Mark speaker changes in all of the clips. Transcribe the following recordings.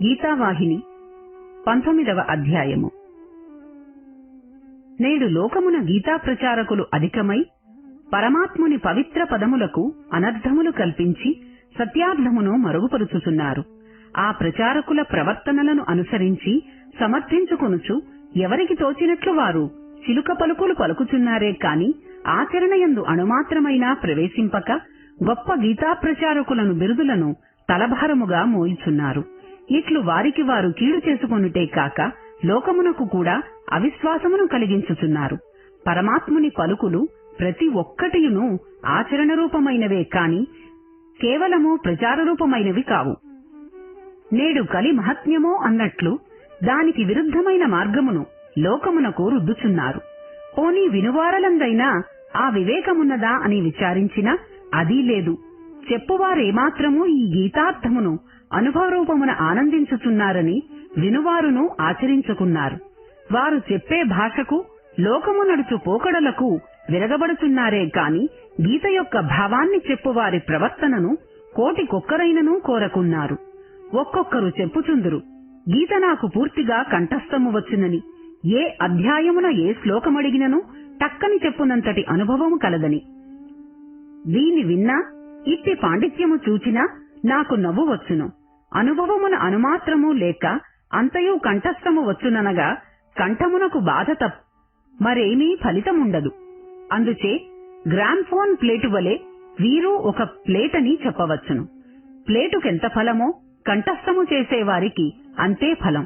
Speaker 1: గీతావాహిని 19వ అధ్యాయము. నేడు లోకమున గీతా ప్రచారకులు అధికమై పరమాత్ముని పవిత్ర పదములకు అనర్థములు కల్పించి సత్యార్థమును మరుగుపరుచుచున్నారు. ఆ ప్రచారకుల ప్రవర్తనలను అనుసరించి సమర్థించుకొనుచు ఎవరికి తోచినట్లు వారు చిలుక పలుకులు పలుకుచున్నారే కాని ఆచరణయందు అణుమాత్రమైనా ప్రవేశింపక గొప్ప గీతా ప్రచారకులను బిరుదులను తలభారముగా మోయుచున్నారు. ఇట్లు వారికి వారు కీడు చేసుకొనుటే కాక లోకమునకు కూడా అవిశ్వాసమును కలిగించుచున్నారు. పరమాత్ముని పలుకులు ప్రతి ఒక్కటియును ఆచరణ రూపమైనవే కాని కేవలము ప్రచార రూపమైనవి కావు. నేడు కలి మహత్మ్యమో అన్నట్లు దానికి విరుద్ధమైన మార్గమును లోకమునకు రుద్దుచున్నారు. పోనీ వినువారలందైనా ఆ వివేకమున్నదా అని విచారించినా అదీ లేదు. చెప్పువారేమాత్రమూ ఈ గీతార్థమును అనుభవరూపమున ఆనందించుచున్నారని వినువారును ఆచరించుకున్నారు. వారు చెప్పే భాషకు లోకము నడుచు పోకడలకు విరగబడుచున్నారే కాని గీత యొక్క భావాన్ని చెప్పువారి ప్రవర్తనను కోటికొక్కరైనను కోరకున్నారు. ఒక్కొక్కరు చెప్పుచుందురు, గీత నాకు పూర్తిగా కంఠస్థము వచ్చునని, ఏ అధ్యాయమున ఏ శ్లోకమడిగినను టక్కని చెప్పునంతటి అనుభవము కలదని. దీని విన్నా ఇట్టి పాండిత్యము చూచినా నాకు నవ్వు వచ్చును. అనుభవమున అనుమాత్రము లేక అంతయు కంఠస్థము వచ్చుననగా కంఠమునకు బాధ మరేమీ ఫలితముండదు. అందుచే గ్రామ్ఫోన్ ప్లేటు వలె వీరు ఒక ప్లేటని చెప్పవచ్చును. ప్లేటుకెంత ఫలమో కంఠస్థము చేసేవారికి అంతే ఫలం.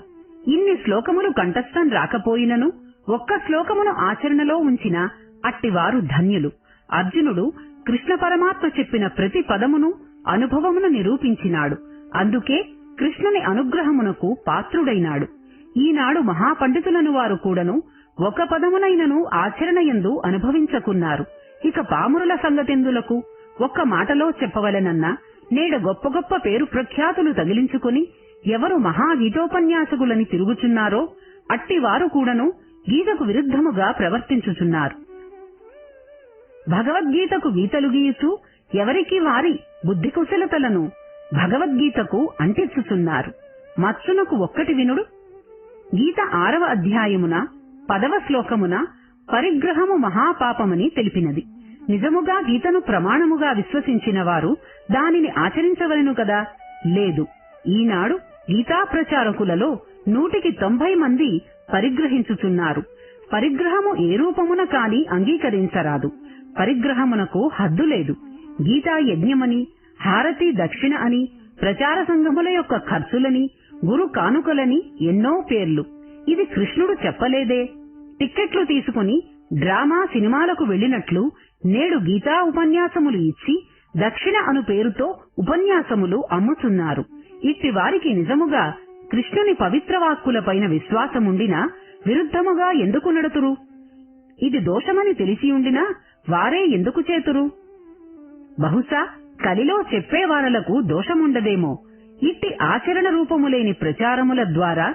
Speaker 1: ఇన్ని శ్లోకములు కంఠస్థం రాకపోయినను ఒక్క శ్లోకమును ఆచరణలో ఉంచిన అట్టివారు ధన్యులు. అర్జునుడు కృష్ణ పరమాత్మ చెప్పిన ప్రతి పదమును అనుభవమును నిరూపించినాడు. అందుకే కృష్ణుని అనుగ్రహమునకు పాత్రుడైనాడు. ఈనాడు మహాపండితులను వారు కూడాను ఒక పదమునైనను ఆచరణయందు అనుభవించకున్నారు. ఇక పామురుల సంగతెందులకు? ఒక్క మాటలో చెప్పవలెనన్నా నేడు గొప్ప గొప్ప పేరు ప్రఖ్యాతులు తగిలించుకుని ఎవరు మహాగీతోపన్యాసకులని తిరుగుచున్నారో అట్టివారు కూడాను గీతకు విరుద్ధముగా ప్రవర్తించుచున్నారు. భగవద్గీతకు గీతలు గీయుచు ఎవరికి వారి బుద్ధి కుశలతలను భగవద్గీతకు అంటించుచున్నారు. మత్సునకు ఒక్కటి వినుడు. గీత 6వ అధ్యాయమున 10వ శ్లోకమున పరిగ్రహము మహాపాపమని తెలిపినది. నిజముగా గీతను ప్రమాణముగా విశ్వసించిన వారు దానిని ఆచరించవలెను కదా? లేదు. ఈనాడు గీతా ప్రచారకులలో 100కి 90 మంది పరిగ్రహించుచున్నారు. పరిగ్రహము ఏ రూపమున కాని అంగీకరించరాదు. పరిగ్రహమునకు హద్దు లేదు. గీతా యజ్ఞమని, హారతి దక్షిణ అని, ప్రచార సంఘముల యొక్క ఖర్చులని, గురు కానుకలని ఎన్నో పేర్లు. ఇది కృష్ణుడు చెప్పలేదే. టిక్కెట్లు తీసుకుని డ్రామా సినిమాలకు వెళ్లినట్లు నేడు గీతా ఉపన్యాసములు ఇచ్చి దక్షిణ అను పేరుతో ఉపన్యాసములు అమ్ముచున్నారు. ఇట్టి వారికి నిజముగా కృష్ణుని పవిత్ర వాక్కులపైన విశ్వాసముండినా విరుద్ధముగా ఎందుకు నడుతురు? ఇది దోషమని తెలిసియుండినా వారే ఎందుకు చేతురు? బహుశా కలిలో చెప్పేవారలకు దోషముండదేమో. ఇట్టి ఆచరణ రూపములేని ప్రచారముల ద్వారా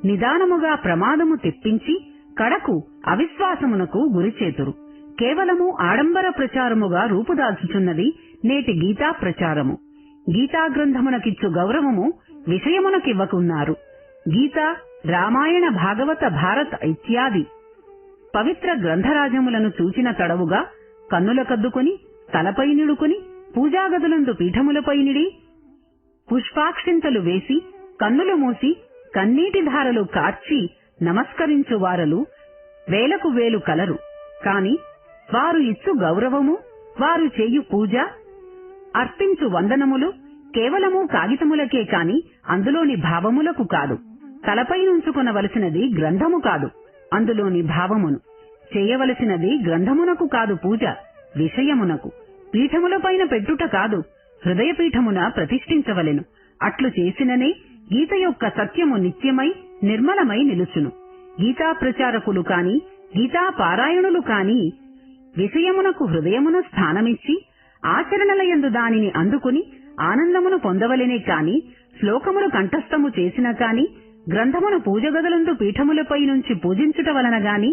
Speaker 1: నిదానముగా ప్రమాదము తెప్పించి కడకు అవిశ్వాసమునకు గురిచేతురు. కేవలము ఆడంబర ప్రచారముగా రూపుదాల్చుచున్నది నేటి గీతా ప్రచారము. గీతా గ్రంథమునకిచ్చు గౌరవము విషయమునకివ్వకున్నారు. గీత, రామాయణ, భాగవత, భారత ఇత్యాది పవిత్ర గ్రంథరాజములను చూచిన తడవుగా కన్నుల కద్దుకుని తలపై నిడుకుని పూజాగదులందు పీఠములపై నిడి పుష్పాక్షింతలు వేసి కన్నులు మూసి కన్నీటి ధారలు కార్చి నమస్కరించు వారలు వేలకు వేలు కలరు. కాని వారు ఇచ్చు గౌరవము, వారు చేయు పూజ, అర్పించు వందనములు కేవలము కాగితములకే కాని అందులోని భావములకు కాదు. తలపై నుంచుకొనవలసినది గ్రంథము కాదు, అందులోని భావమును. చేయవలసినది గ్రంథమునకు కాదు పూజ, విషయమునకు. పీఠములపైన పెట్టుట కాదు, హృదయపీఠమున ప్రతిష్ఠించవలెను. అట్లు చేసిననే గీత యొక్క సత్యము నిత్యమై నిర్మలమై నిలుచును. గీతా ప్రచారకులు కాని, గీతా పారాయణులు కాని విషయమునకు హృదయమును స్థానమిచ్చి ఆచరణలయందు దానిని అందుకుని ఆనందమును పొందవలెనే కాని శ్లోకములు కంఠస్థము చేసిన కాని గ్రంథమును పూజగదులందు పీఠములపై నుంచి పూజించుట వలన గాని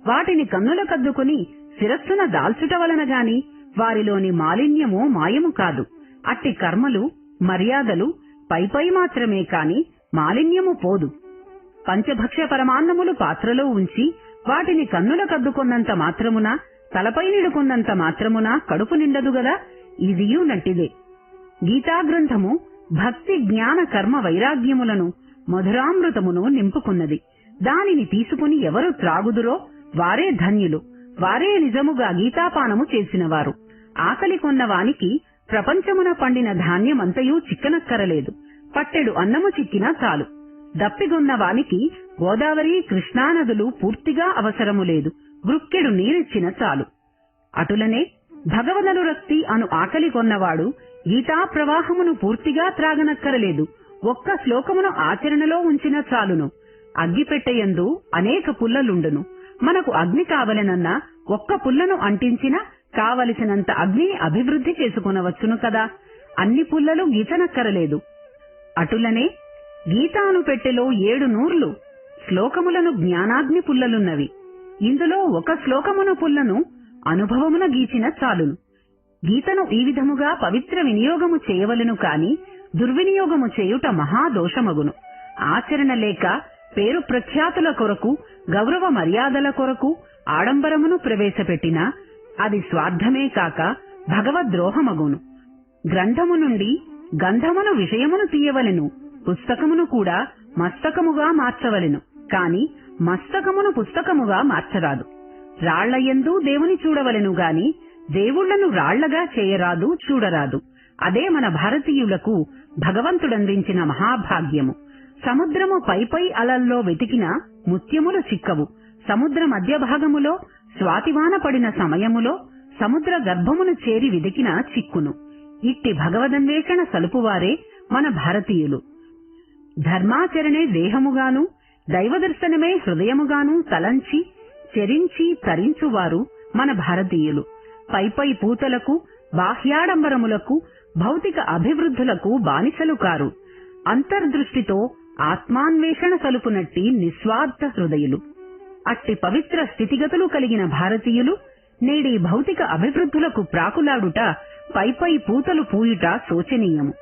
Speaker 1: వాటిని కన్నుల కద్దుకుని శిరస్సున దాల్చుట వలన గాని వారిలోని మాలిన్యము మాయము కాదు. అట్టి కర్మలు మర్యాదలు పైపై మాత్రమే కాని మాలిన్యము పోదు. పంచభక్ష్య పరమాన్నములు పాత్రలో ఉంచి వాటిని కన్నులకద్దుకొన్నంత మాత్రమున, తలపై నిడుకున్నంత మాత్రమున కడుపు నిండదు గదా. ఇదియూ నట్టిదే. గీతాగ్రంథము భక్తి జ్ఞాన కర్మ వైరాగ్యములను మధురామృతమును నింపుకున్నది. దానిని తీసుకుని ఎవరు త్రాగుదురో వారే ధన్యులు. వారే నిజముగా గీతాపానము చేసినవారు. ఆకలి కొన్నవానికి ప్రపంచమున పండిన ధాన్యమంతయూ చిక్కనక్కరలేదు. పట్టెడు అన్నము చిక్కినా చాలు. దప్పిగొన్న వానికి గోదావరి కృష్ణానదులు పూర్తిగా అవసరము లేదు. గుక్కెడు నీరిచ్చిన చాలు. అటులనే భగవదనురక్తి అను ఆకలి కొన్నవాడు గీతా ప్రవాహమును పూర్తిగా త్రాగనక్కరలేదు. ఒక్క శ్లోకమును ఆచరణలో ఉంచిన చాలును. అగ్గిపెట్టెయందు అనేక పుల్లలుండును. మనకు అగ్ని కావలెనన్నా ఒక్క పుల్లను అంటించిన కావలసినంత అగ్నిని అభివృద్ధి చేసుకునవచ్చును కదా. అన్ని పుల్లలు గీచనక్కరలేదు. అటులనే గీతాను పెట్టెలో 700 శ్లోకములను జ్ఞానాగ్ని పుల్లలున్నవి. ఇందులో ఒక శ్లోకమును పుల్లను అనుభవమున గీచిన చాలును. గీతను ఈ విధముగా పవిత్ర వినియోగము చేయవలెను కాని దుర్వినియోగము చేయుట మహాదోషమగును. ఆచరణ లేక పేరు ప్రఖ్యాతుల కొరకు, గౌరవ మర్యాదల కొరకు ఆడంబరమును ప్రవేశపెట్టినా అది స్వార్థమే కాక భగవద్రోహమగును. గ్రంథము నుండి గంధమును విషయమును తీయవలెను. పుస్తకమును కూడా మస్తకముగా మార్చవలెను. కాని మస్తకమును పుస్తకముగా మార్చరాదు. రాళ్లయందు దేవుని చూడవలెను గాని దేవుళ్లను రాళ్లగా చేయరాదు, చూడరాదు. అదే మన భారతీయులకు భగవంతుడందించిన మహాభాగ్యము. సముద్రము పైపై అలల్లో వెతికిన ముత్యములు చిక్కవు. సముద్ర మధ్య భాగములో స్వాతివాన పడిన సమయములో సముద్ర గర్భమును చేరి వెదికిన చిక్కును. ఇట్టి భగవదన్వేషణ సలుపువారే మన భారతీయులు. ధర్మాచరణే దేహముగాను, దైవదర్శనమే హృదయముగాను తలంచి చెరించి తరించువారు మన భారతీయులు. పైపై పూతలకు, బాహ్యాడంబరములకు, భౌతిక అభివృద్ధులకు బానిసలు కారు. అంతర్దృష్టితో ఆత్మాన్వేషణ సలుపునట్టి నిస్వార్థ హృదయులు. అట్టి పవిత్ర స్థితిగతులు కలిగిన భారతీయులు నేడి భౌతిక అభివృద్ధులకు ప్రాకులాడుట, పైపై పూతలు పూయుట శోచనీయము.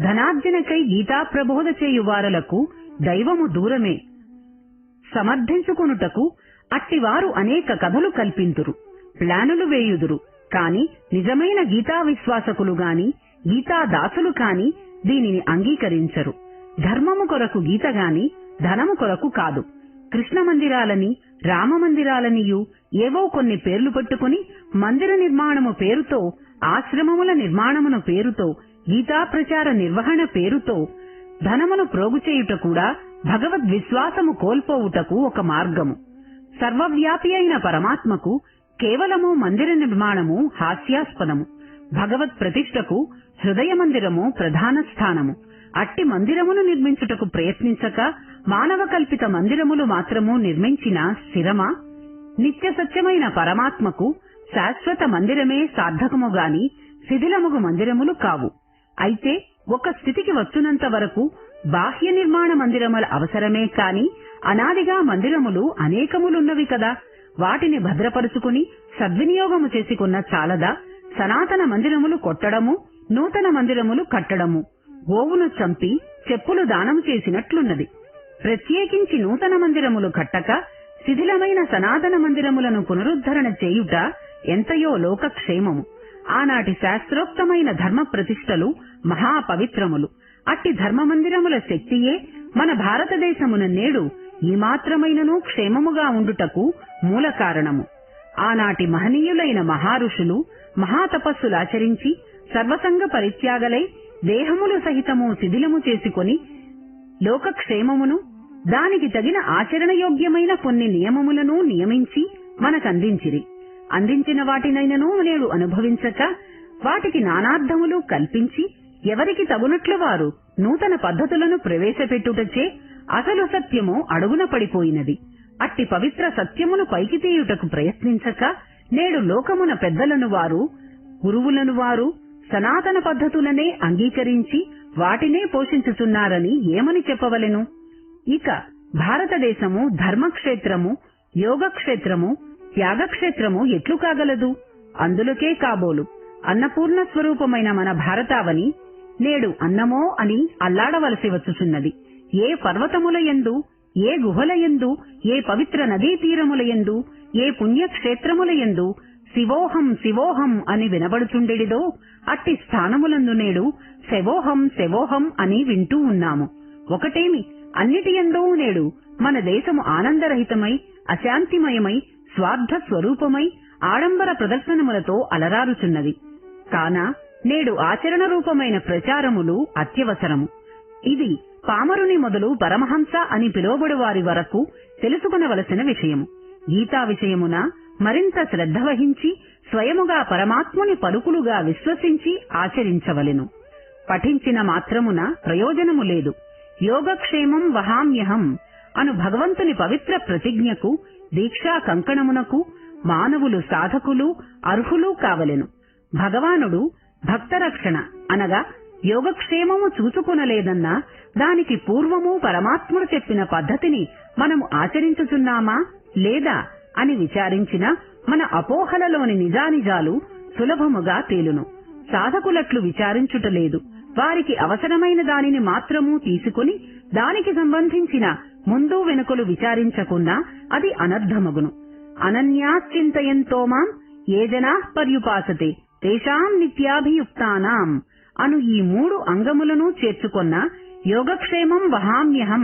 Speaker 1: ధనార్జనకై గీతా ప్రబోధ చేయువారలకు దైవము దూరమే. సమర్థించుకొనుటకు అట్టివారు అనేక కథలు కల్పింతురు, ప్లానులు వేయుదురు. కాని నిజమైన గీతా విశ్వాసకులు గాని, గీతా దాసులు కాని దీనిని అంగీకరించరు. ధర్మము కొరకు గీత గాని ధనము కొరకు కాదు. కృష్ణ మందిరాలని, రామ మందిరాలనియు ఏవో కొన్ని పేర్లు పట్టుకుని మందిర నిర్మాణము పేరుతో, ఆశ్రమముల నిర్మాణమును పేరుతో, గీతా ప్రచార నిర్వహణ పేరుతో ధనమును ప్రోగుచేయుట కూడా భగవద్విశ్వాసము కోల్పోవుటకు ఒక మార్గము. సర్వవ్యాపి అయిన పరమాత్మకు కేవలము మందిర నిర్మాణము హాస్యాస్పదము. భగవత్ ప్రతిష్టకు హృదయ మందిరము ప్రధాన స్థానము. అట్టి మందిరమును నిర్మించుటకు ప్రయత్నించక మానవ కల్పిత మందిరములు మాత్రము నిర్మించిన స్థిరమా? నిత్య సత్యమైన పరమాత్మకు శాశ్వత మందిరమే సార్థకము గాని శిథిలముగు మందిరములు కావు. అయితే ఒక స్థితికి వచ్చునంత వరకు బాహ్య నిర్మాణ మందిరముల అవసరమే కాని అనాదిగా మందిరములు అనేకములున్నవి కదా. వాటిని భద్రపరుచుకుని సద్వినియోగము చేసుకున్న చాలదా? సనాతన మందిరములు కొట్టడము, నూతన మందిరములు కట్టడము గోవును చంపి చెప్పులు దానము చేసినట్లున్నది. ప్రత్యేకించి నూతన మందిరములు కట్టక శిథిలమైన సనాతన మందిరములను పునరుద్ధరణ చేయుట ఎంతయో లోకక్షేమము. ఆనాటి శాస్త్రోక్తమైన ధర్మ ప్రతిష్టలు మహాపవిత్రములు. అట్టి ధర్మమందిరముల శక్తియే మన భారతదేశమున నేడు ఈ మాత్రమైనను క్షేమముగా ఉండుటకు మూల కారణము. ఆనాటి మహనీయులైన మహారుషులు మహాతపస్సులాచరించి సర్వసంగ పరిత్యాగలై దేహములు సహితము శిథిలము చేసుకొని లోకక్షేమమును, దానికి తగిన ఆచరణయోగ్యమైన కొన్ని నియమములను నియమించి మనకందించిరి. అందించిన వాటినైనను నేడు అనుభవించక వాటికి నానార్థములు కల్పించి ఎవరికి తగునట్లు వారు నూతన పద్ధతులను ప్రవేశపెట్టుటచే అసలు సత్యము అడుగున పడిపోయినది. అట్టి పవిత్ర సత్యమును పైకి తీయుటకు ప్రయత్నించక నేడు లోకమున పెద్దలను వారు, గురువులను వారు సనాతన పద్ధతులనే అంగీకరించి వాటినే పోషించుతున్నారని ఏమని చెప్పవలెను? ఇక భారతదేశము ధర్మక్షేత్రము, యోగక్షేత్రము, త్యాగక్షేత్రము ఎట్లు కాగలదు? అందులకే కాబోలు అన్నపూర్ణ స్వరూపమైన మన భారతావని నేడు అన్నమో అని అల్లాడవలసి వచ్చుచున్నది. ఏ పర్వతముల యందు, ఏ గుహల యందు, ఏ పవిత్ర నదీ తీరముల యందు, ఏ పుణ్యక్షేత్రముల యందు శివోహం శివోహం అని వినబడుచుండెడిదో అట్టి స్థానములందు నేడు శవోహం శవోహం అని వింటూ ఉన్నాము. ఒకటేమి, అన్నిటి యందు నేడు మన దేశము ఆనందరహితమై, అశాంతిమయమై, స్వార్థ స్వరూపమై, ఆడంబర ప్రదర్శనములతో అలరారుచున్నది. కాన నేడు ఆచరణ రూపమైన ప్రచారములు అత్యవసరము. ఇది పామరుని మొదలు పరమహంస అని పిలువబడు వారి వరకు తెలుసుకునవలసిన విషయము. గీతా విషయమున మరింత శ్రద్ధ వహించి స్వయముగా పరమాత్ముని పలుకులుగా విశ్వసించి ఆచరించవలెను. పఠించిన మాత్రమున ప్రయోజనము లేదు. యోగక్షేమం వహామ్యహం అను భగవంతుని పవిత్ర ప్రతిజ్ఞకు, దీక్షా కంకణమునకు మానవులు సాధకులు అర్హులు కావలెను. భగవానుడు భక్తరక్షణ అనగా యోగక్షేమము చూచుకునలేదన్నా దానికి పూర్వము పరమాత్ముడు చెప్పిన పద్ధతిని మనము ఆచరించుచున్నామా లేదా అని విచారించిన మన అపోహలలోని నిజానిజాలు సులభముగా తేలును. సాధకులట్లు విచారించుటలేదు. వారికి అవసరమైన దానిని మాత్రము తీసుకుని దానికి సంబంధించిన ముందు వెనుకలు విచారించకున్నా అది అనర్థమగును. అనన్యాశ్చింతయంతో మాం ఏ జనా పర్యుపాసతే తేషాం నిత్యాభియుక్తానాం అను ఈ 3 అంగములను చేర్చుకొన్న యోగక్షేమం వహామ్యహం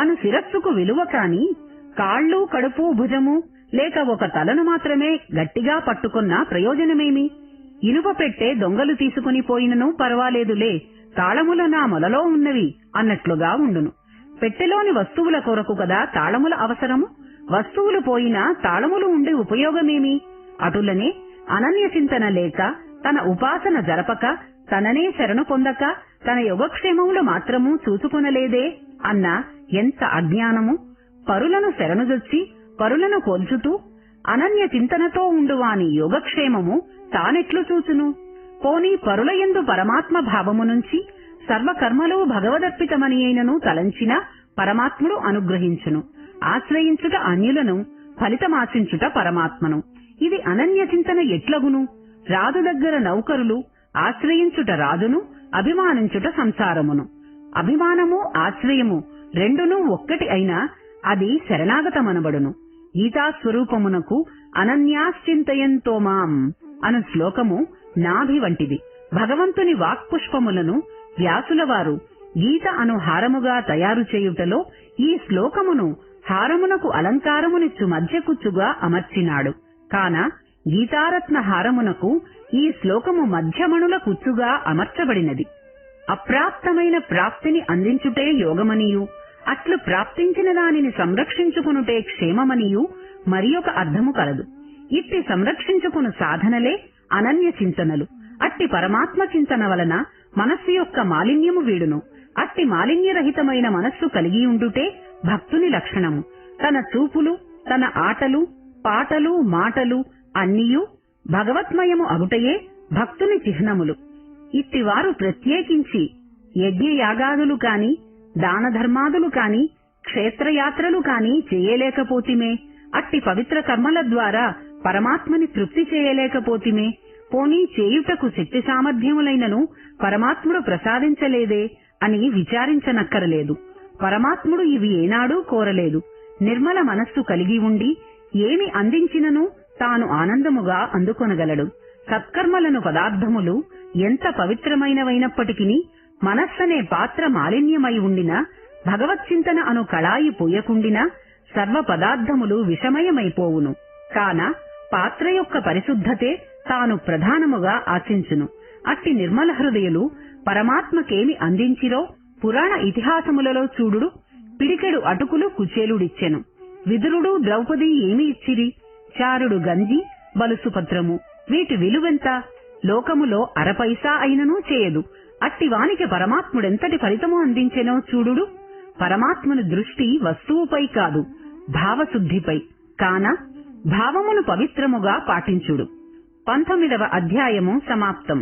Speaker 1: అను శిరస్సుకు విలువ కాని, కాళ్ళు కడుపు భుజము లేక ఒక తలను మాత్రమే గట్టిగా పట్టుకున్న ప్రయోజనమేమి? ఇనుప పెట్టే దొంగలు తీసుకుని పోయినను పర్వాలేదులే, తాళముల నా మొలలో ఉన్నవి అన్నట్లుగా ఉండును. పెట్టెలోని వస్తువుల కొరకు కదా తాళముల అవసరము. వస్తువులు పోయినా తాళములు ఉండే ఉపయోగమేమి? అటులనే అనన్య చింతన లేక, తన ఉపాసన జరపక, తననే శరణు పొందక, తన యోగక్షేమములు మాత్రము చూచుకొనలేదే అన్న ఎంత అజ్ఞానము! పరులను శరణుజొచ్చి పరులను కొల్చుతూ అనన్య చింతనతో ఉండువాని యోగక్షేమము తానెట్లు చూచును? పోనీ పరులయందు పరమాత్మ భావము నుంచి సర్వకర్మలు భగవదర్పితమని అయినను తలంచిన పరమాత్ముడు అనుగ్రహించును. ఆశ్రయించుట అన్యులను, ఫలితమాశించుట పరమాత్మను. ఇది అనన్య చింతన ఎట్లగును? రాజు దగ్గర నౌకరులు ఆశ్రయించుట రాజును, అభిమానించుట సంసారమును. అభిమానము ఆశ్రయము రెండునూ ఒక్కటి అయినా అది శరణాగతమనబడును. గీతాస్వరూపమునకు అనన్యాశ్చింతయంతో మాం అను శ్లోకము నాభి వంటిది. భగవంతుని వాక్పుష్పములను వ్యాసుల వారు గీత అను హారముగా తయారు చేయుటలో ఈ శ్లోకమును హారమునకు అలంకారమునిచ్చు మధ్యకుచ్చుగా అమర్చినాడు. కాన గీతారత్న హారమునకు ఈ శ్లోకము మధ్యమణుల కుచ్చుగా అమర్చబడినది. అప్రాప్తమైన ప్రాప్తిని అందించుటే యోగమనియు, అట్లు ప్రాప్తించిన దానిని సంరక్షించుకునుటే క్షేమమనియు మరి ఒక అర్థము కలదు. ఇట్టి సంరక్షించుకును సాధనలే అనన్య చింతనలు. అట్టి పరమాత్మ చింతన వలన మనస్సు యొక్క మాలిన్యము వీడును. అట్టి మాలిన్యరహితమైన మనస్సు కలిగి ఉండుటే భక్తుని లక్షణము. తన చూపులు, తన ఆటలు, పాటలు, మాటలు అన్నియూ భగవత్మయము అగుటయే భక్తుని చిహ్నములు. ఇట్టివారు ప్రత్యేకించి యజ్ఞయాగాదులు కాని, దానధర్మాదులు కాని, క్షేత్రయాత్రలు కాని చేయలేకపోతిమే. అట్టి పవిత్ర కర్మల ద్వారా పరమాత్మని తృప్తి చేయలేకపోతిమే. పోనీ చేయుటకు శక్తి సామర్థ్యములైనను పరమాత్ముడు ప్రసాదించలేదే అని విచారించనక్కరలేదు. పరమాత్ముడు ఇవి ఏనాడూ కోరలేదు. నిర్మల మనస్సు కలిగి ఉండి ఏమి అందించినను తాను ఆనందముగా అందుకొనగలడు. సత్కర్మలను పదార్థములు ఎంత పవిత్రమైనవైనప్పటికీ మనస్సనే పాత్ర మాలిన్యమై ఉండినా, భగవచ్చింతన అను కళాయి పోయకుండినా సర్వ పదార్థములు విషమయమైపోవును. కాన పాత్ర యొక్క పరిశుద్ధతే తాను ప్రధానముగా ఆశించును. అట్టి నిర్మల హృదయులు పరమాత్మకేమి అందించిరో పురాణ ఇతిహాసములలో చూడుడు. పిడికెడు అటుకులు కుచేలుడిచ్చెను. విదురుడు ద్రౌపది ఏమి ఇచ్చిరి? చారుడు గంజి, బలుసుపత్రము. వీటి విలువెంత? లోకములో అరపైసా అయిననూ చేయదు. అట్టివానికి పరమాత్ముడెంతటి ఫలితము అందించెనో చూడుడు. పరమాత్మను దృష్టి వస్తువుపై కాదు, భావశుద్ధిపై. కాన భావమును పవిత్రముగా పాటించుడు. 19వ అధ్యాయము సమాప్తం.